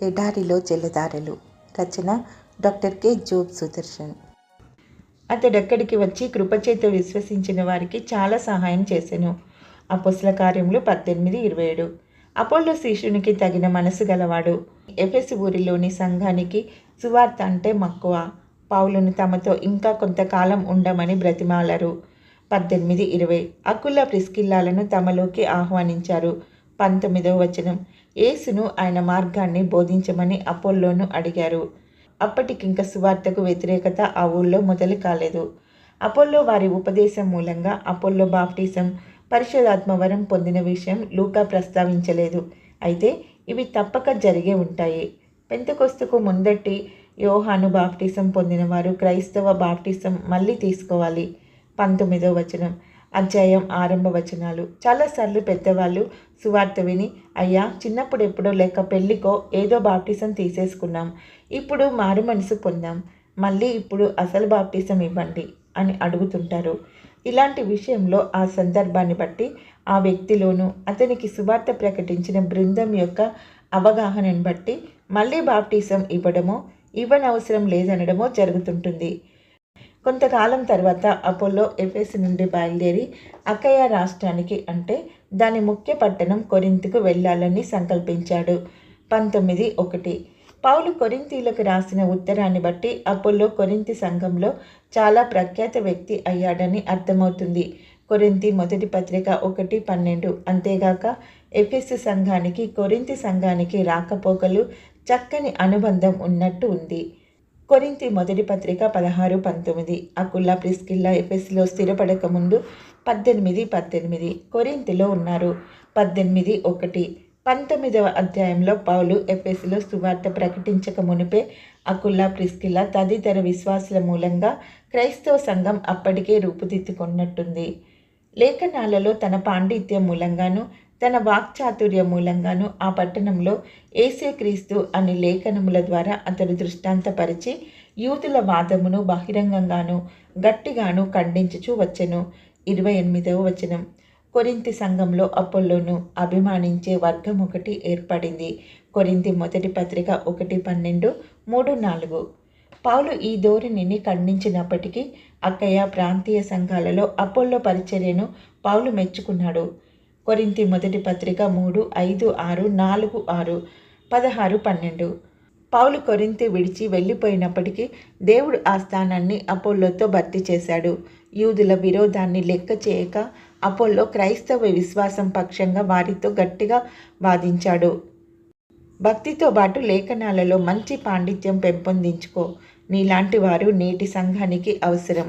ఎడారిలో జలధారలు. రచన doctor K Job Sudarshan. అతడక్కడికి వచ్చి కృపచేత విశ్వసించిన వారికి చాలా సహాయం చేసెను. అపోస్తల కార్యములు 18:27. అపోల్లో శిష్యునికి తగిన మనసు గలవాడు. ఎఫెసు ఊరిలోని సంఘానికి సువార్త అంటే మక్కువ. పౌలును తమతో ఇంకా కొంతకాలం ఉండమని బ్రతిమాలరు. 18:20. అకుల ప్రిస్కిల్లాలను తమలోకి ఆహ్వానించారు. 19వ. యేసును ఆయన మార్గాన్ని బోధించమని అపోల్లోను అడిగారు. అప్పటికింక సువార్తకు వ్యతిరేకత ఆ ఊళ్ళో మొదలు కాలేదు. అపోల్లో వారి ఉపదేశం మూలంగా అపోల్లో బాప్టిజం, పరిశుద్ధాత్మవరం పొందిన విషయం లూకా ప్రస్తావించలేదు. అయితే ఇవి తప్పక జరిగే ఉంటాయి. పెంతెకొస్తుకు ముందటి యోహాను బాప్టిజం పొందిన వారు క్రైస్తవ బాప్టిజం మళ్ళీ తీసుకోవాలి. 19వ. అధ్యాయం ఆరంభ వచనాలు. చాలాసార్లు పెద్దవాళ్ళు సువార్త విని, అయ్యా చిన్నప్పుడు ఎప్పుడో లేక పెళ్ళికో ఏదో బాప్టిజం తీసేసుకున్నాం, ఇప్పుడు మారు మనసు పొందాం, మళ్ళీ ఇప్పుడు అసలు బాప్టిజం ఇవ్వండి అని అడుగుతుంటారు. ఇలాంటి విషయంలో ఆ సందర్భాన్ని బట్టి, ఆ వ్యక్తిలోనూ అతనికి సువార్త ప్రకటించిన బృందం యొక్క అవగాహనను బట్టి మళ్ళీ బాప్టిజం ఇవ్వడమో ఇవ్వనవసరం లేదనడమో జరుగుతుంటుంది. కొంతకాలం తర్వాత అపోల్లో ఎఫెసు నుండి బయలుదేరి అకయ రాష్ట్రానికి, అంటే దాని ముఖ్య పట్టణం కొరింథుకు వెళ్ళాలని సంకల్పించాడు. 19:1. పౌలు కొరింథీలకు రాసిన ఉత్తరాన్ని బట్టి అపోల్లో కొరింథీ సంఘంలో చాలా ప్రఖ్యాత వ్యక్తి అయ్యాడని అర్థమవుతుంది. కొరింథీ మొదటి పత్రిక 1:12. అంతేగాక ఎఫెసు సంఘానికి కొరింథీ సంఘానికి రాకపోకలు చక్కని అనుబంధం ఉన్నట్టు ఉంది. కొరింథీ మొదటి పత్రిక 16:19. అకుల ప్రిస్కిల్లా ఎఫెసులో స్థిరపడక ముందు 18:18 కొరింథీలో ఉన్నారు. 18:1. 19వ అధ్యాయంలో పౌలు ఎఫెసులో సువార్త ప్రకటించక మునిపే అకుల ప్రిస్కిల్లా తదితర విశ్వాసుల మూలంగా క్రైస్తవ సంఘం అప్పటికే రూపుదిద్దుకున్నట్టుంది. లేఖనాలలో తన పాండిత్యం మూలంగాను తన వాక్చాతుర్యం మూలంగాను ఆ పట్టణంలో యేసుక్రీస్తు అనే లేఖనముల ద్వారా అతడు దృష్టాంతపరిచి యూదుల వాదమును బహిరంగంగాను గట్టిగాను ఖండించుచూ వచ్చెను. 28వ. కొరింథీ సంఘంలో అపోల్లోను అభిమానించే వర్గం ఒకటి ఏర్పడింది. కొరింథీ మొదటి పత్రిక 1:12, 3-4. పౌలు ఈ ధోరణిని ఖండించినప్పటికీ అక్కయ ప్రాంతీయ సంఘాలలో అపోల్లో పరిచర్యను పౌలు మెచ్చుకున్నాడు. కొరింథీ మొదటి పత్రిక 3:5-6, 4-6, 16-12. పౌలు కొరింథీ విడిచి వెళ్ళిపోయినప్పటికీ దేవుడు ఆ స్థానాన్ని అపోల్లోతో భర్తీ చేశాడు. యూదుల విరోధాన్ని లెక్క చేయక అపోల్లో క్రైస్తవ విశ్వాసం పక్షంగా వారితో గట్టిగా వాదించాడు. భక్తితో పాటు లేఖనాలలో మంచి పాండిత్యం పెంపొందించుకో. నీలాంటి వారు నేటి సంఘానికి అవసరం.